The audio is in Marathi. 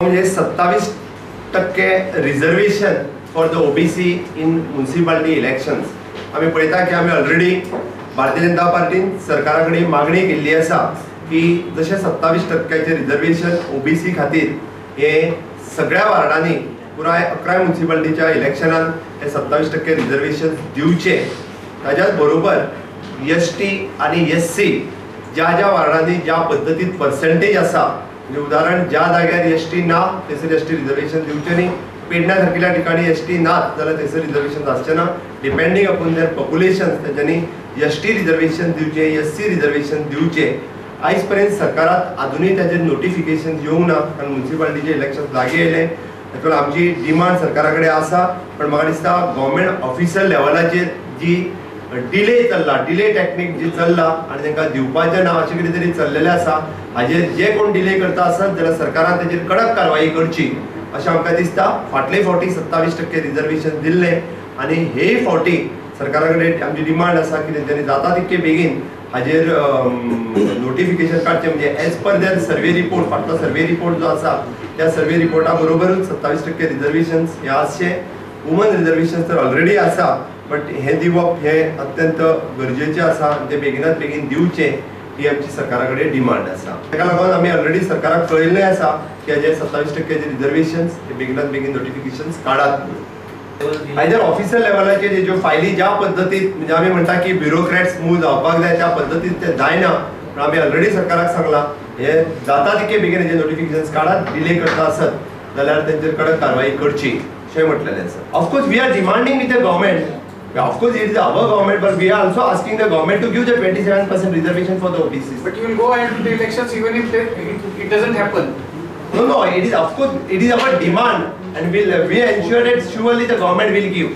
म्हणजे 27% reservation for the OBC in municipality elections आम्ही पळयता की आम्ही ऑलरेडी भारतीय जनता पार्टीन सरकारा कडेन मागणी केल्ली आसा की जशें 27% रिझर्वेशन ओबीसी खातीर हे सगळ्या वार्डांनी पुराय 11 म्युनिसिपालिटीच्या इलेक्शनान हे 27% रिझर्वेशन दिवचे। ताच्याच बरोबर एसटी आणि एससी ज्या ज्या वार्डांनी ज्या पद्धतीत पर्सेंटेज आसा, म्हणजे उदाहरण ज्या जाग्यार एसटी ना थंयसर एसटी रिझर्वेशन दिवचे न्ही, पेडण्या सारकिल्या ठिकाणी एसटी नात जाल्यार थंयसर रिझर्वेशन आसचें ना। डिपेंडींग अपॉन देयर पॉप्युलेशन तेंच्यांनी एसटी रिझर्वेशन दिवचे, एससी रिझर्वेशन दिवचे। आयज पर्यंत सरकारात अजूनही त्याचेर नोटिफिकेशन येवंक ना, कारण म्युनिसिपालिटीचे इलेक्शन लागीं येयले। ताका लागून आमची डिमांड सरकारा कडेन आसा, पण म्हाका दिसता गव्हर्मेंट ऑफिशियल लेवलाचेर जी डिले चल्ला, डिले टेक्नीक जी चल्ला आनी तांकां दिवपाचें ना अशें कितें तरी चल्लेलें आसा। हाजेर जे कोण डिले करता आसत जाल्यार सरकारान ताचेर कडक कारवाई करची अशें आमकां दिसता। फाटले फावटी 27% रिझर्वेशन दिल्लें आनी हे फावटी सरकारा कडेन आमची डिमांड आसा की तेंच्यांनी जाता तितके बेगीन हाजेर नोटिफिकेशन काडचें, म्हणजे as per their survey report, फाटलो सर्वे रिपोर्ट जो आसा त्या सर्वे रिपोर्टा बरोबरूच 27% रिझर्वेशन्स हे आसचे। वुमन रिझर्वेशन तर ऑलरेडी आसा, बट हे दिवप हे अत्यंत गरजेचें आसा, ते बेगिनात बेगीन दिवचे ही आमची सरकारा कडेन डिमांड आसा। ताका लागून आमी ऑलरेडी सरकाराक कळयल्लें आसा की हेजे 27% रिझर्वेशन्स हे बेगिनात बेगीन नोटिफिकेशन्स काडात। आयदर ऑफिशियल लेवलाचेर ज्यो फायली ज्या पद्दतीत, म्हणजे आमी म्हणटा की ब्युरोक्रेट्स मूव जावपाक जाय त्या पद्दतीत ते जायना, पण आमी ऑलरेडी सरकाराक सांगला हे जाता तितके बेगीन हेजे नोटिफिकेशन्स काडात। डिले करता आसत जाल्यार तेंचेर कडक कारवाई करची अशें म्हटलेलें आसा। Of course we are demanding with the government, of course it is our government, but we are also asking the government to give the 27% reservation for the OBCs. But you will go ahead with the elections even if it doesn't happen. No, it is, of course it is our demand, and we ensure that surely the government will give.